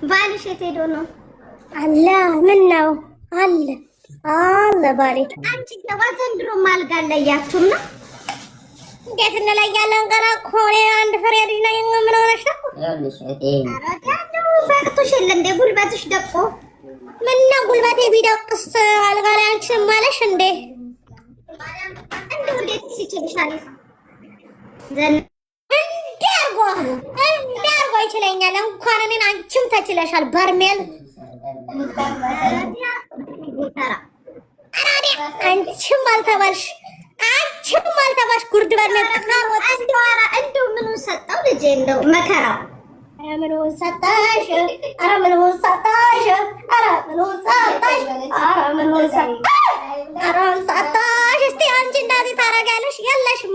ባልሽ የት ሄዶ ነው? አለ ምን ነው አለ ባሌ። አንቺ ገባ ዘንድሮ ማልጋ ለያችሁም ነው? እንዴት እንለያለን? ገና እኮ እኔ አንድ ፍሬ ልጅ ነኝ። ምን ሆነሽ ነው? ፈቅቶሽ የለ እንደ ጉልበትሽ ደቆ። ምነው ጉልበቴ ቢደቅስ አልጋ ላይ አንቺንም አለሽ እንዴ? እንደው እንዴት ይችልሻል? እንዴ አርጎ ይችለኛል። እንኳን እኔን አንቺም ተችለሻል። በርሜል አንቺም አልተባልሽ ጉርድ በርሜል እንደው ምኑን ሰጠው ልጄ? እንደው መከራው ምኑን ሰጠሽ? ኧረ ምኑን ሰጠሽ? ኧረ ምኑን ሰጠሽ? ኧረ ምኑን ሰጠሽ? እስቲ አንቺ እንደዚህ ታደርጊያለሽ? የለሽም።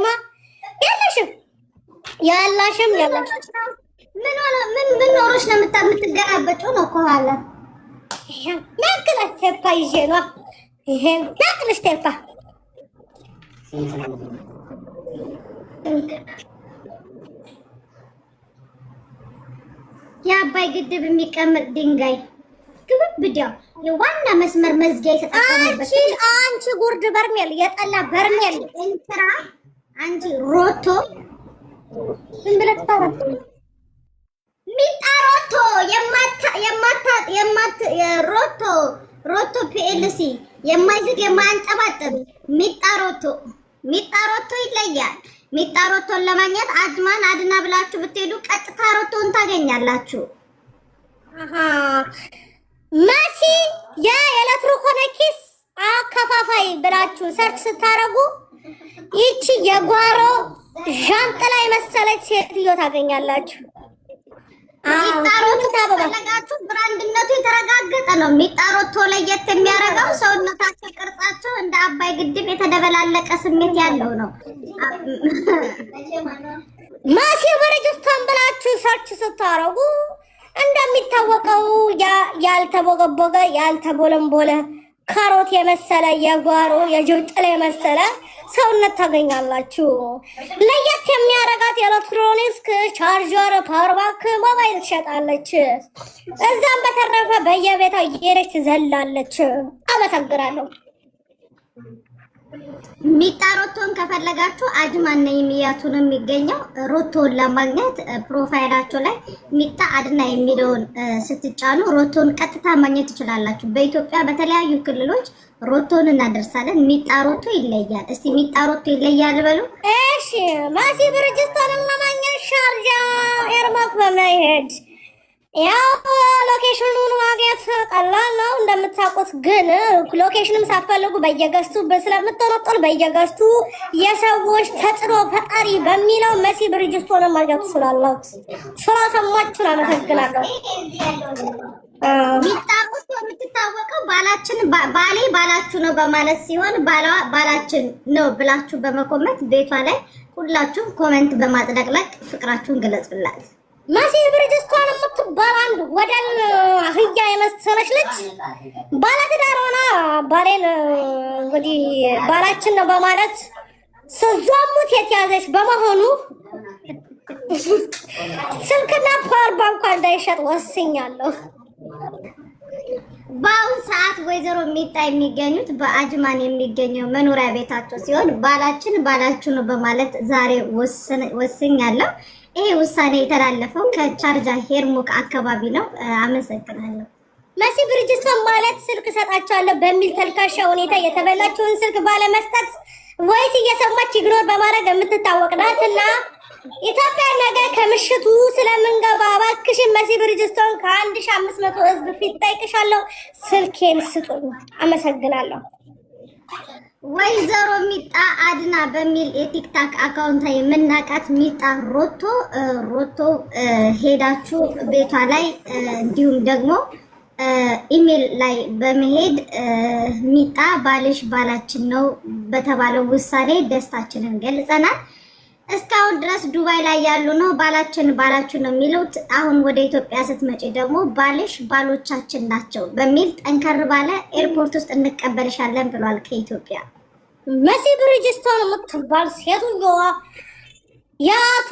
ምን ኖሮሽ ነው የምትገራበጪው? ነው ከኋላ ናቅለሽ ቴፓ ይዤ ነው። ይሄን ናቅለሽ ቴፓ የአባይ ግድብ የሚቀመጥ ድንጋይ ግብብዳው የዋና መስመር መዝጊያ የተጠቀመበት አንቺ ጉርድ በርሜል፣ የጠላ በርሜል እንትራ አንቺ ሮቶ ምን ብለህ ታወራ? ሚጣሮቶ ሮቶ ፒኤልሲ የማይዝግ የማያንጠባጥብ ሚጣሮቶ ይለያል። ሚጣሮቶን ለማግኘት አድማን አድና ብላችሁ ብትሄዱ ቀጥታ ሮቶን ታገኛላችሁ። መሲ የኤሌክትሮኒክስ አከፋፋይ ብላችሁ ሰርች ስታረጉ ይቺ የጓሮ ዣንጥላ የመሰለች ሴትዮ ታገኛላችሁ። ሚጣሮቶ ታበላጋችሁ ብራንድነቱ የተረጋገጠ ነው። ሚጣሮቶ ለየት የሚያደርገው ሰውነታቸው ቅርጻቸው እንደ አባይ ግድብ የተደበላለቀ ስሜት ያለው ነው። ማሲ በረጅስታን ብላችሁ ሰርች ስታረጉ እንደሚታወቀው ያልተቦገቦገ ያልተቦለምቦለ ካሮት የመሰለ የጓሮ የጅብ ጥላ የመሰለ ሰውነት ታገኛላችሁ። ለየት የሚያረጋት ኤሌክትሮኒክስ ቻርጀር፣ ፓወር ባንክ፣ ሞባይል ትሸጣለች። እዛም በተረፈ በየቤቷ እየሄደች ትዘላለች። አመሰግናለሁ። ሚጣሮቶን ከፈለጋችሁ አጅማን ነው የሚያቱን የሚገኘው። ሮቶን ለማግኘት ፕሮፋይላችሁ ላይ ሚጣ አድና የሚለውን ስትጫኑ ሮቶን ቀጥታ ማግኘት ትችላላችሁ። በኢትዮጵያ በተለያዩ ክልሎች ሮቶን እናደርሳለን። ሚጣሮቶ ይለያል። እስቲ ሚጣሮቶ ይለያል በሉ። እሺ ማሲ ብርጅስቶን ለማግኘት ሻርጃ ኤርማክ በመሄድ ያው ሎኬሽኑን ማግኘት ቀላል ነው እንደምታውቁት። ግን ሎኬሽንም ሳትፈልጉ በየገስቱ ስለምትጠነጠሉ በየገስቱ የሰዎች ተጽዕኖ ፈጣሪ በሚለው መሲ ብርጅስቶን ማግኘት ትችላላችሁ። ስለሰማችሁን አመሰግናለሁ። ሚጣሮቶ የምትታወቀው ባሌ ባላችሁ ነው በማለት ሲሆን ባላችን ነው ብላችሁ በመኮመንት ቤቷ ላይ ሁላችሁም ኮሜንት በማጥለቅለቅ ፍቅራችሁን ገለጹላት። መሲ ብርጅስቶን የምትባል አንድ ወደል አህያ የመሰለች ልጅ ባለትዳር ሆና ባሌን እንግዲህ ባላችን ነው በማለት ስዟሙት የተያዘች በመሆኑ ስልክና ፓወር ባንኳ እንዳይሸጥ ወስኛለሁ። በአሁን ሰዓት ወይዘሮ ሚጣ የሚገኙት በአጅማን የሚገኘው መኖሪያ ቤታቸው ሲሆን ባላችሁ ነው በማለት ዛሬ ወስኛለሁ። ይሄ ውሳኔ የተላለፈው ከቻርጃ ሄርሙክ አካባቢ ነው። አመሰግናለሁ። መሲ ብርጅስቶን ማለት ስልክ ሰጣቸዋለሁ በሚል ተልካሻ ሁኔታ የተበላችውን ስልክ ባለመስጠት ወይስ እየሰማች ኢግኖር በማድረግ የምትታወቅ ናትና ኢትዮጵያ ነገ ከምሽቱ ስለምንገባ እባክሽን መሲ ብርጅስቶን ከ1500 ህዝብ ፊት ጠይቅሻለሁ፣ ስልኬን ስጡኝ። አመሰግናለሁ። ወይዘሮ ሚጣ አድና በሚል የቲክታክ አካውንት የምናቃት ሚጣ ሮቶ ሄዳችሁ ቤቷ ላይ እንዲሁም ደግሞ ኢሜል ላይ በመሄድ ሚጣ ባልሽ ባላችን ነው በተባለው ውሳኔ ደስታችንን ገልጸናል። እስካሁን ድረስ ዱባይ ላይ ያሉ ነው ባላችሁ ነው የሚሉት። አሁን ወደ ኢትዮጵያ ስትመጪ ደግሞ ባልሽ ባሎቻችን ናቸው በሚል ጠንከር ባለ ኤርፖርት ውስጥ እንቀበልሻለን ብሏል ከኢትዮጵያ። መሲ ብርጅስቶን የምትባል ሴትዮዋ የአቶ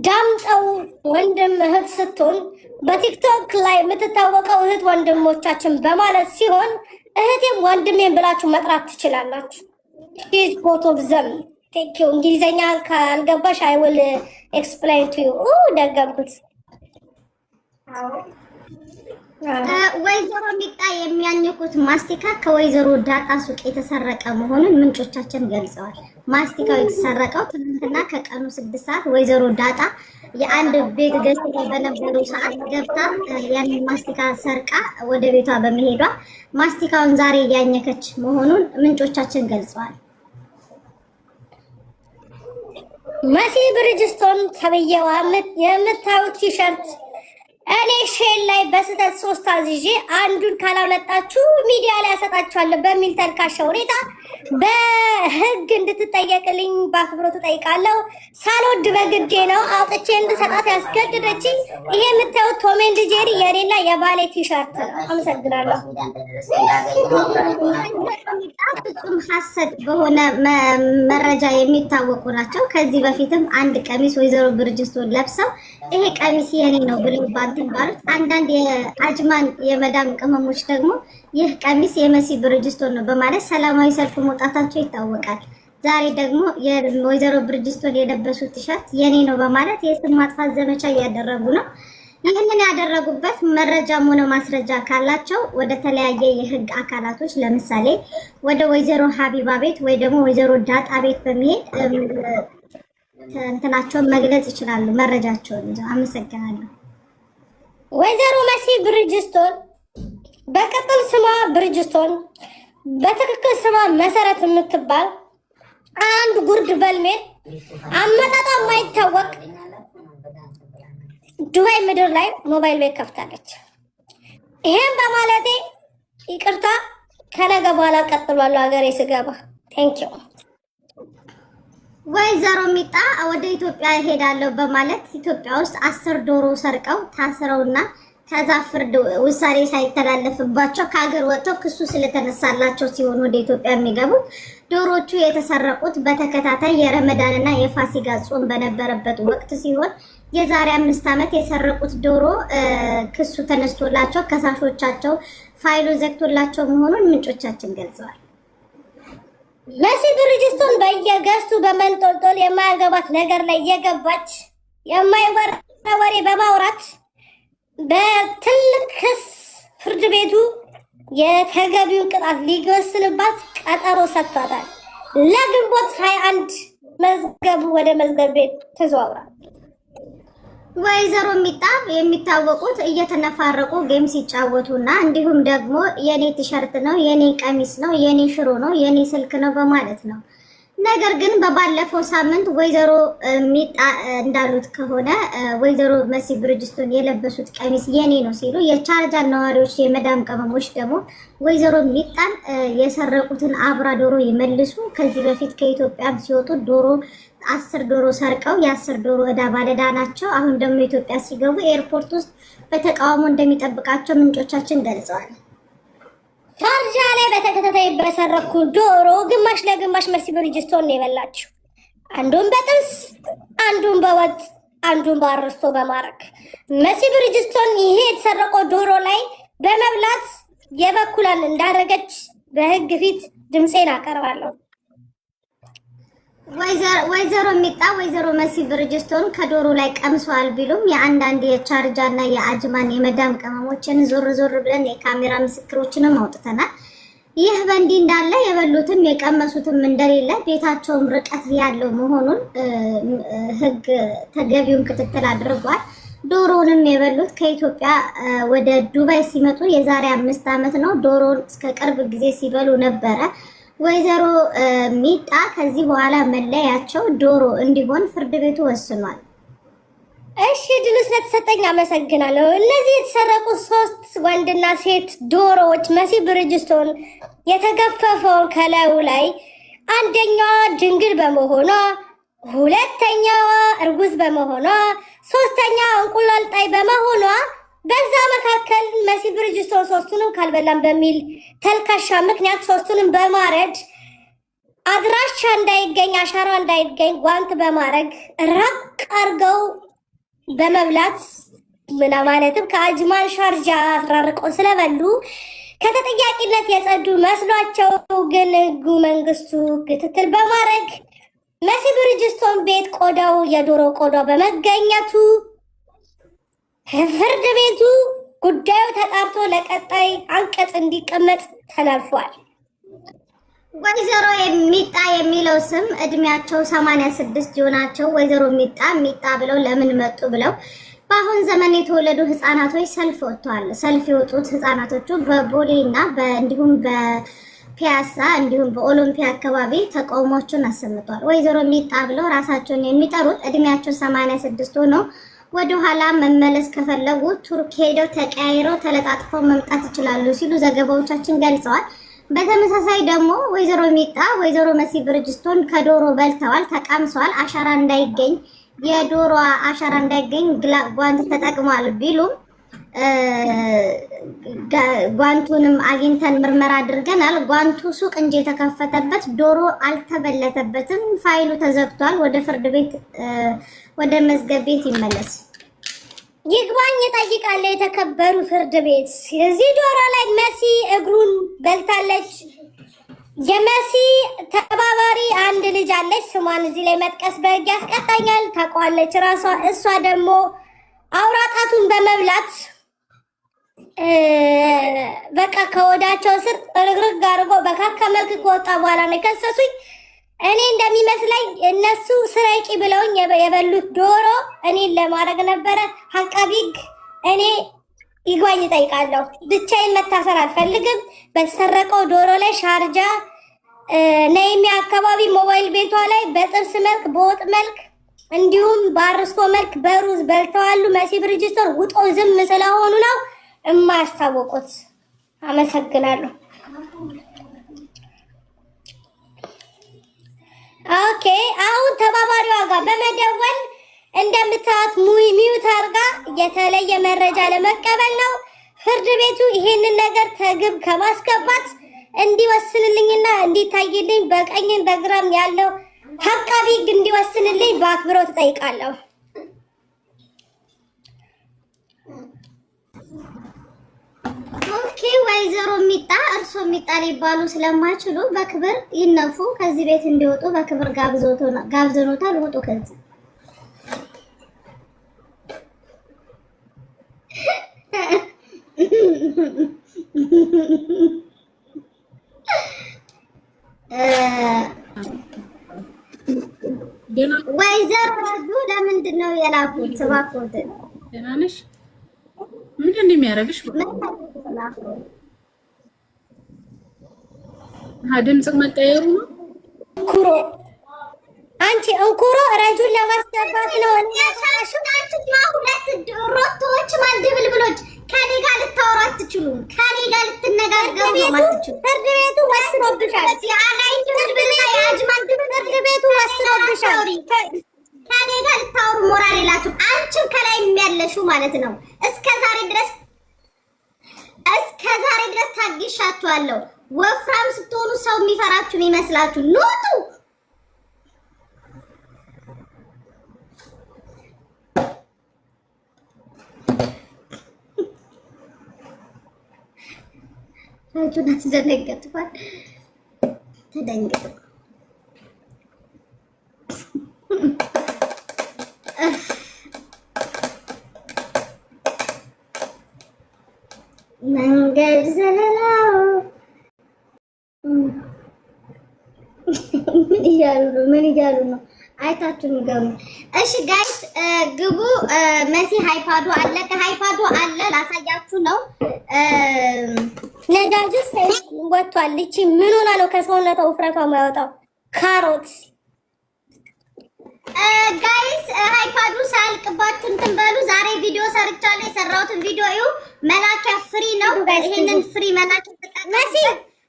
ዳምጠው ወንድም እህት ስትሆን በቲክቶክ ላይ የምትታወቀው እህት ወንድሞቻችን በማለት ሲሆን እህቴም ወንድሜም ብላችሁ መጥራት ትችላላችሁ። ሺዝ ቦት ኦፍ ዘም ቴንክ ዩ። እንግሊዘኛ ካልገባሽ አይ ዊል ኤክስፕሌን ቱ ዩ። ደገምኩት። ወይዘሮ ሚጣ የሚያኝኩት ማስቲካ ከወይዘሮ ዳጣ ሱቅ የተሰረቀ መሆኑን ምንጮቻችን ገልጸዋል። ማስቲካው የተሰረቀው ትናንትና ከቀኑ 6 ሰዓት ወይዘሮ ዳጣ የአንድ ቤት ገዝታ በነበሩ ሰዓት ገብታ ያንን ማስቲካ ሰርቃ ወደ ቤቷ በመሄዷ ማስቲካውን ዛሬ እያኘከች መሆኑን ምንጮቻችን ገልጸዋል። መሲ ብርጅስቶን ተብዬዋ የምታዩት ቲሸርት እኔ ሼል ላይ በስተት 3 አዝዤ አንዱን ካላመጣችሁ ሚዲያ ላይ ያሰጣችኋለሁ በሚል ተልካሻ ሁኔታ በህግ እንድትጠየቅልኝ በአክብሮት እጠይቃለሁ። ሳልወድ በግዴ ነው አውጥቼ እንድሰጣት ያስገድደችኝ። ይሄ የምታዩት ቶም ኤንድ ጄሪ የኔና የባሌ ቲሸርት ነው። አመሰግናለሁ። ፍጹም ሐሰት በሆነ መረጃ የሚታወቁ ናቸው። ከዚህ በፊትም አንድ ቀሚስ ወይዘሮ ብርጅስቶን ለብሰው ይሄ ቀሚስ የኔ ነው ብለው ባንተን ባሉት አንዳንድ የአጅማን የመዳም ቅመሞች ደግሞ ይህ ቀሚስ የመሲ ብርጅስቶን ነው በማለት ሰላማዊ ሰልፍ መውጣታቸው ይታወቃል። ዛሬ ደግሞ የወይዘሮ ብርጅስቶን የለበሱት ቲሸርት የኔ ነው በማለት የስም ማጥፋት ዘመቻ እያደረጉ ነው። ይህንን ያደረጉበት መረጃም ሆነ ማስረጃ ካላቸው ወደ ተለያየ የህግ አካላቶች ለምሳሌ ወደ ወይዘሮ ሀቢባ ቤት ወይ ደግሞ ወይዘሮ ዳጣ ቤት በመሄድ እንትናቸውን መግለጽ ይችላሉ፣ መረጃቸውን ይዘው። አመሰግናለሁ። ወይዘሮ መሲ ብርጅስቶን በቅጥል ስሟ ብርጅስቶን በትክክል ስሟ መሰረት የምትባል አንድ ጉርድ በልሜል አመጣጧ የማይታወቅ ዱባይ ምድር ላይ ሞባይል ቤት ከፍታለች። ይሄን በማለቴ ይቅርታ፣ ከነገ በኋላ ቀጥሏል ሀገሬ ስገባ። ቴንክ ዩ። ወይዘሮ ሚጣ ወደ ኢትዮጵያ እሄዳለሁ በማለት ኢትዮጵያ ውስጥ 10 ዶሮ ሰርቀው ታስረውና ከዛ ፍርድ ውሳኔ ሳይተላለፍባቸው ከሀገር ወጥተው ክሱ ስለተነሳላቸው ሲሆን ወደ ኢትዮጵያ የሚገቡት ዶሮቹ የተሰረቁት በተከታታይ የረመዳንና የፋሲካ ጾም በነበረበት ወቅት ሲሆን የዛሬ 5 ዓመት የሰረቁት ዶሮ ክሱ ተነስቶላቸው ከሳሾቻቸው ፋይሉን ዘግቶላቸው መሆኑን ምንጮቻችን ገልጸዋል። መሲ ብርጅስቶን በየገዝቱ በመንጦልጦል የማያገባት ነገር ላይ የገባች የማይወራ ወሬ በማውራት በትልቅ ክስ ፍርድ ቤቱ የተገቢውን ቅጣት ሊወስንባት ቀጠሮ ሰጥቷታል። ለግንቦት 21 መዝገቡ ወደ መዝገብ ቤት ተዘዋውሯል። ወይዘሮ ሚጣ የሚታወቁት እየተነፋረቁ ጌም ሲጫወቱና እንዲሁም ደግሞ የኔ ቲሸርት ነው፣ የኔ ቀሚስ ነው፣ የኔ ሽሮ ነው፣ የኔ ስልክ ነው በማለት ነው። ነገር ግን በባለፈው ሳምንት ወይዘሮ ሚጣ እንዳሉት ከሆነ ወይዘሮ መሲ ብርጅስቶን የለበሱት ቀሚስ የኔ ነው ሲሉ የቻርጃ ነዋሪዎች የመዳም ቅመሞች ደግሞ ወይዘሮ ሚጣን የሰረቁትን አብራ ዶሮ ይመልሱ፣ ከዚህ በፊት ከኢትዮጵያ ሲወጡ ዶሮ 10 ዶሮ ሰርቀው የ10 ዶሮ ዕዳ ባለዕዳ ናቸው። አሁን ደግሞ ኢትዮጵያ ሲገቡ ኤርፖርት ውስጥ በተቃውሞ እንደሚጠብቃቸው ምንጮቻችን ገልጸዋል። ቻርጃ ላይ በተከታታይ በሰረኩ ዶሮ ግማሽ ለግማሽ መሲ ብርጅስቶን ነው የበላችው። አንዱን በጥብስ፣ አንዱን በወጥ፣ አንዱን በአርስቶ በማረግ መሲ ብርጅስቶን ይሄ የተሰረቀው ዶሮ ላይ በመብላት የበኩላን እንዳደረገች በህግ ፊት ድምጼን አቀርባለሁ። ወይዘሮ ሚጣ ወይዘሮ መሲ ብርጅስቶን ከዶሮ ላይ ቀምሰዋል ቢሉም የአንዳንድ የቻርጃ እና የአጅማን የመዳም ቅመሞችን ዞር ዞር ብለን የካሜራ ምስክሮችንም አውጥተናል። ይህ በእንዲህ እንዳለ የበሉትም የቀመሱትም እንደሌለ ቤታቸውም ርቀት ያለው መሆኑን ህግ ተገቢውን ክትትል አድርጓል። ዶሮንም የበሉት ከኢትዮጵያ ወደ ዱባይ ሲመጡ የዛሬ 5 ዓመት ነው። ዶሮን እስከ ቅርብ ጊዜ ሲበሉ ነበረ። ወይዘሮ ሚጣ ከዚህ በኋላ መለያቸው ዶሮ እንዲሆን ፍርድ ቤቱ ወስኗል። እሺ ድሉ ስለተሰጠኝ አመሰግናለሁ። እነዚህ የተሰረቁ 3 ወንድና ሴት ዶሮዎች መሲ ብርጅስቶን የተገፈፈውን ከላዩ ላይ አንደኛዋ ድንግል በመሆኗ፣ ሁለተኛዋ እርጉዝ በመሆኗ፣ ሶስተኛዋ እንቁላል ጣይ በመሆኗ በዛ መካከል መሲ ብርጅስቶን ሶስቱንም ካልበላም በሚል ተልካሻ ምክንያት ሶስቱንም በማረድ አድራሻ እንዳይገኝ አሻራ እንዳይገኝ ጓንት በማድረግ ራቅ አርገው በመብላት ምና ማለትም ከአጅማን ሻርጃ አስራርቀው ስለበሉ ከተጠያቂነት የጸዱ መስሏቸው ግን ህጉ መንግስቱ ክትትል በማድረግ መሲ ብርጅስቶን ቤት ቆዳው የዶሮ ቆዳው በመገኘቱ ፍርድ ቤቱ ጉዳዩ ተጣርቶ ለቀጣይ አንቀጽ እንዲቀመጥ ተላልፏል። ወይዘሮ ሚጣ የሚለው ስም እድሜያቸው 86 የሆናቸው ወይዘሮ ሚጣ ብለው ለምን መጡ ብለው በአሁን ዘመን የተወለዱ ህፃናቶች ሰልፍ ወጥተዋል። ሰልፍ የወጡት ህፃናቶቹ በቦሌ እና እንዲሁም በፒያሳ እንዲሁም በኦሎምፒያ አካባቢ ተቃውሞቹን አሰምተዋል። ወይዘሮ ሚጣ ብለው ራሳቸውን የሚጠሩት እድሜያቸው 86 ሆነው ወደ ኋላ መመለስ ከፈለጉ ቱርክ ሄደው ተቀያይረው ተለጣጥፈው መምጣት ይችላሉ ሲሉ ዘገባዎቻችን ገልጸዋል። በተመሳሳይ ደግሞ ወይዘሮ ሚጣ ወይዘሮ መሲ ብርጅስቶን ከዶሮ በልተዋል፣ ተቃምሰዋል። አሻራ እንዳይገኝ የዶሮ አሻራ እንዳይገኝ ጓንት ተጠቅመዋል ቢሉም ጓንቱንም አግኝተን ምርመራ አድርገናል። ጓንቱ ሱቅ እንጂ የተከፈተበት ዶሮ አልተበለተበትም። ፋይሉ ተዘግቷል። ወደ ፍርድ ቤት ወደ መዝገብ ቤት ይመለስ። ይግባኝ እጠይቃለሁ። የተከበሩ ፍርድ ቤት እዚህ ዶሮ ላይ መሲ እግሩን በልታለች። የመሲ ተባባሪ አንድ ልጅ አለች። ስሟን እዚህ ላይ መጥቀስ በሕግ ያስቀጣኛል። ታውቀዋለች ራሷ። እሷ ደግሞ አውራጣቱን በመብላት በቃ ከወዳቸው ስር ርግርግ አድርጎ በካካ መልክ ከወጣ በኋላ ነው የከሰሱኝ። እኔ እንደሚመስለኝ እነሱ ስረቂ ብለውኝ የበሉት ዶሮ እኔን ለማድረግ ነበረ። አቃቤ ሕግ እኔ ይግባኝ እጠይቃለሁ። ብቻዬን መታሰር አልፈልግም። በተሰረቀው ዶሮ ላይ ሻርጃ ነይሚ አካባቢ ሞባይል ቤቷ ላይ በጥብስ መልክ በወጥ መልክ እንዲሁም በአርስቶ መልክ በሩዝ በልተዋሉ። መሲ ብርጅስቶን ውጦ ዝም ስለሆኑ ነው የማያስታወቁት። አመሰግናለሁ። ኦኬ፣ አሁን ተባባሪዋ ጋር በመደወል እንደምታዩት ሚዩት አድርጋ የተለየ መረጃ ለመቀበል ነው። ፍርድ ቤቱ ይሄንን ነገር ከግብ ከማስገባት እንዲወስንልኝና እንዲታይልኝ በቀኝን በግራም ያለው አቃቤ ሕግ እንዲወስንልኝ በአክብሮት እጠይቃለሁ። ኦኬ፣ ወይዘሮ ሚጣ እርሶ ሚጣ ሊባሉ ስለማይችሉ በክብር ይነፉ። ከዚህ ቤት እንዲወጡ በክብር ጋብዘኖታል። ውጡ ከዚህ። ወይዘሮ ረዱ ለምንድን ነው የላኩት? እባክዎት። ደህና ነሽ? ምንድን ነው የሚያደርግሽ? ድምፅ መቀየሩ ነው። ኩሮ አንቺ እንኩሮ ረጁን ለማስገባት ነው። ሁለት ሮቶዎች ማንድብልብሎች ከኔ ጋር ልታወሩ አትችሉም። ከኔ ጋር ልትነጋገሩ አትችሉም። ፍርድ ቤቱ ወስኖብሻል። ፍርድ ቤቱ ወስኖብሻል። ከኔ ጋር ልታወሩ ሞራል የላችሁም። አንቺም ከላይ የሚያለሽው ማለት ነው። እስከ ዛሬ ድረስ ታግሻችኋለሁ። ወፍራም ስትሆኑ ሰው የሚፈራችሁ ይመስላችሁ። ኑጡ። አንቺን አስደነገጥኳት። ተደንግጥ መንገድ ዘለላው ምን እያሉ ነው? አይታችሁ ንገሩ። እሺ ጋይስ ግቡ። መሲ ሃይፓዱ አለ፣ ከሃይፓዱ አለ ላሳያችሁ ነው። ነዳጅስ ወጥቷል። እቺ ምን ሆና ነው ከሰውነቷ ውፍረቷ የማይወጣው? ካሮት ጋይስ ሃይፓዱ ሳያልቅባችሁ እንትን በሉ። ዛሬ ቪዲዮ ሰርቻለሁ። የሰራሁትን ቪዲዮ እዩ። መላኪያ ፍሪ ነው። ይሄንን ፍሪ መላኪያ ተጠቅመሲ።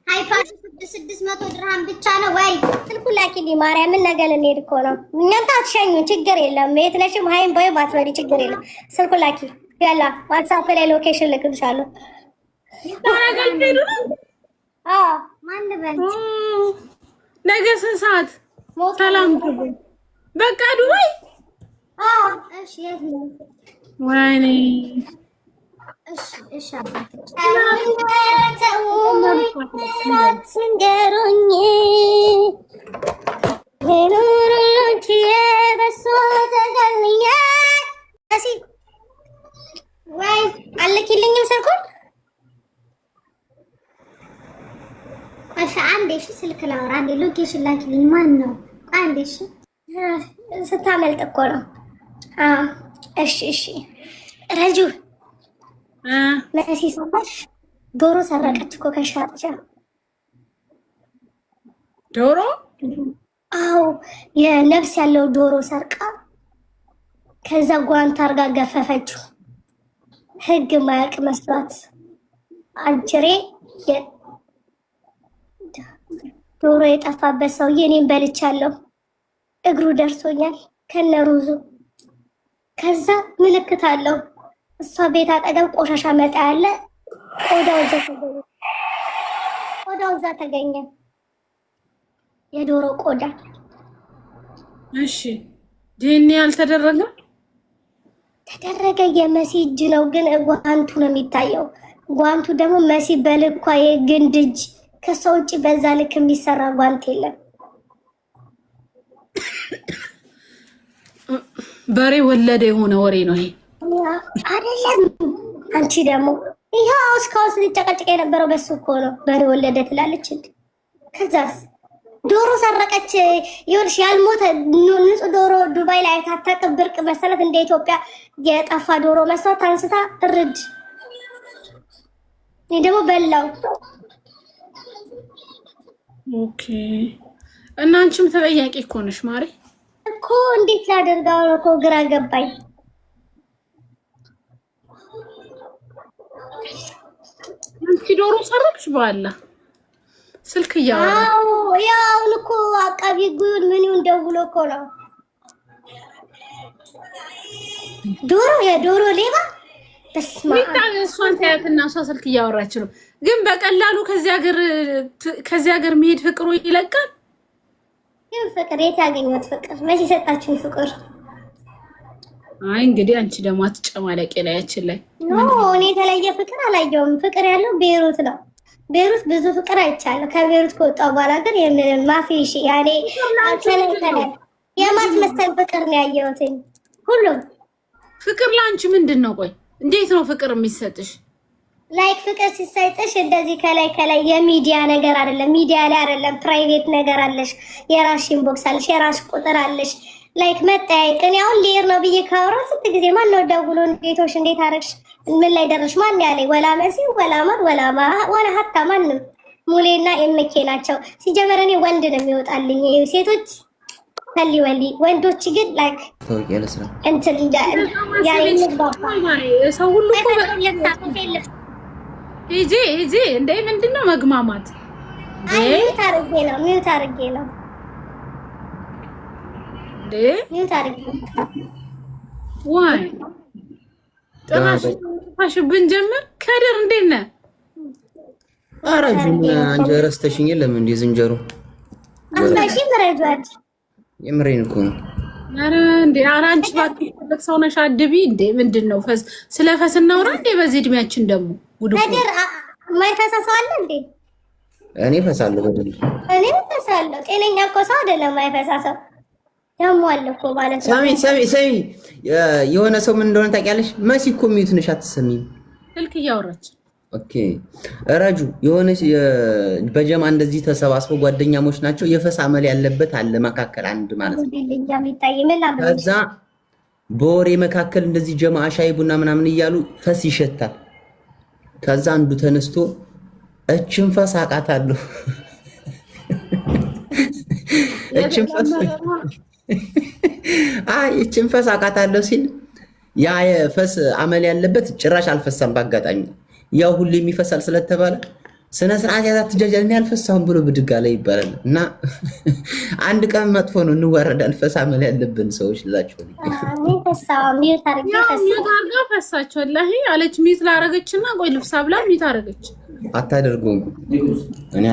ሃይፓዱ 600 ድርሃም ብቻ ነው። ወይ ስልኩ ላኪልኝ ማርያምን። ነገ ልንሄድ እኮ ነው። እኛን ታትሸኙ ችግር የለም። የት ነሽም ሃይም ባይ ባትበሪ ችግር የለም። ስልኩ ላኪ ያላ ዋትስአፕ ላይ ሎኬሽን ልክልሻለሁ። ታናገል ሄዱ ነው። አዎ ማን በል ነገ ስንት ሰዓት? ሰላም በቃ ዱባይ። አዎ እሺ የት ነው? ወይኔ እሺ እሺ አባቴ ስንገሩኝ ኑሩሎች የበሶ ተገልኛ እሺ ወይ አልኪልኝም ስልኩን እሺ አንዴ እሺ ስልክ ላውራ አንዴ ሎኬሽን ላኪልኝ ማን ነው አንዴ እሺ ስታመልጥ እኮ ነው እሺ እሺ ረጁ መሲ ሰማሽ ዶሮ ሰረቀች እኮ ከሻርጃ ዶሮ አዎ የነፍስ ያለው ዶሮ ሰርቃ ከዛ ጓንት አርጋ ገፈፈችው ህግ ማያውቅ መስሏት አጅሬ ዶሮ የጠፋበት ሰውዬ እኔም በልቻለሁ እግሩ ደርሶኛል ከነሩዙ ከዛ ምልክት አለው እሷ ቤት አጠገብ ቆሻሻ መጣ ያለ ቆዳው እዛ ተገኘ የዶሮ ቆዳ እሺ ዲኤንኤ ያልተደረገ ተደረገ የመሲ እጅ ነው ግን ጓንቱ ነው የሚታየው ጓንቱ ደግሞ መሲ በልኳ የግንድ እጅ ከሷ ውጭ በዛ ልክ የሚሰራ ጓንት የለም በሬ ወለደ የሆነ ወሬ ነው ይሄ አይደለም አንቺ ደግሞ ይሄው እስካሁን ልጨቀጨቅ የነበረው በሱ እኮ ነው በሬ ወለደ ትላለች እንዴ ከዛስ ዶሮ ሰረቀች ይኸውልሽ ያልሞተ ንጹህ ዶሮ ዱባይ ላይ ታታቅ ብርቅ መሰረት እንደ ኢትዮጵያ የጠፋ ዶሮ መስራት አንስታ እርድ እኔ ደግሞ በላው ኦኬ እና አንቺም ተጠያቂ እኮ ነሽ ማሪ እኮ እንዴት ላደርጋው ነው እኮ ግራ ገባኝ አንቺ ዶሮ ሰረቅሽ በኋላ ስልክ እያወራ ያው እኮ አቃቢ ጉን ምን ይሁን ደውሎ እኮ ነው የዶሮ ሌባ በስማ እሷን ታያትና እሷ ስልክ እያወራች ነው ግን በቀላሉ ከዚህ ሀገር መሄድ ፍቅሩ ይለቃል ይሄን ፍቅር የት ያገኘሁት ፍቅር መቼ ሰጣችሁኝ ፍቅር አይ እንግዲህ አንቺ ደግሞ አትጨማለቂ ላያችን ላይ እኔ የተለየ ፍቅር አላየሁም ፍቅር ያለው ቤሩት ነው ቤሩት ብዙ ፍቅር አይቻለሁ ከቤሩት ከወጣሁ በኋላ ግን የምን ማፊሽ ያኔ የማስመሰል ፍቅር ነው ያየሁት ሁሉም ፍቅር ላንቺ ምንድነው ቆይ እንዴት ነው ፍቅር የሚሰጥሽ ላይክ ፍቅር ሲሰጥሽ እንደዚህ ከላይ የሚዲያ ነገር አይደለም ሚዲያ ላይ አይደለም ፕራይቬት ነገር አለሽ የራስሽ ኢንቦክስ አለሽ የራስሽ ቁጥር አለሽ ላይክ መጠያየቅ እኔ አሁን ሊር ነው ብዬ ካወራ ስንት ጊዜ ማን ነው ደውሎ እንዴቶሽ እንዴት አደረግሽ ምን ላይ ደረሽ ማን ያለኝ ወላ መሲ ወላ ማር ወላ ሀታ ማንም ሙሌና ኤምኬ ናቸው ሲጀመር እኔ ወንድ ነው የሚወጣልኝ ሴቶች ወሊ ወንዶች ግን ላይክ ተወቂያለ ስራ እንትን ሰው ሁሉ ሂጂ እንዴ ምንድነው መግማማት ሚዩት አድርጌ ነው እንዴ ሚዩት አድርጌ ዋይ ጥናሽ ብንጀምር ከድር እንዴት ነህ ኧረ አንቺ ረስተሽኝ የለም እንዴ ዝንጀሮ አፍላሽ ምረጃት የምሬን እኮ ነው ኧረ እንዴ አንቺ ባትልቅ ሰው ነሽ አድቢ እንዴ ምንድነው ስለ ፈስ እናውራ እንዴ በዚህ እድሜያችን ደግሞ ከድር ማይፈሳሰው አለ እንዴ እኔ ፈሳለሁ በደንብ እኔ ፈሳለሁ ጤነኛ እኮ ሰው አይደለም ማይፈሳሰው ያሟል እኮ ማለት ነው ሰሚ የሆነ ሰው ምን እንደሆነ ታውቂያለሽ መሲ እኮ ሚዩት ነሽ አትሰሚም ስልክ እያወራች ኦኬ ረጁ የሆነ በጀማ እንደዚህ ተሰባስበው ጓደኛሞች ናቸው የፈስ አመል ያለበት አለ መካከል አንድ ማለት ነው ከዛ በወሬ መካከል እንደዚህ ጀማ ሻይ ቡና ምናምን እያሉ ፈስ ይሸታል ከዛ አንዱ ተነስቶ እችን ፈስ አቃታለሁ እችን ፈስ አቃታለሁ ሲል ያ የፈስ አመል ያለበት ጭራሽ አልፈሳም ባጋጣሚ ያው ሁሉ የሚፈሳል ስለተባለ ስነ ስርዓት ያዛት ትጃጃል ያልፈሳውን ብሎ ብድጋ ላይ ይባላል እና አንድ ቀን መጥፎ ነው እንዋረዳን ፈሳ መል ያለብን ሰዎች ልላችሁ ሚዩት አርጋ ፈሳች ወላሂ አለች ሚዩት ላረገችና ቆይ ልብሳ ብላ ሚዩት አረገች አታደርጉም እኔ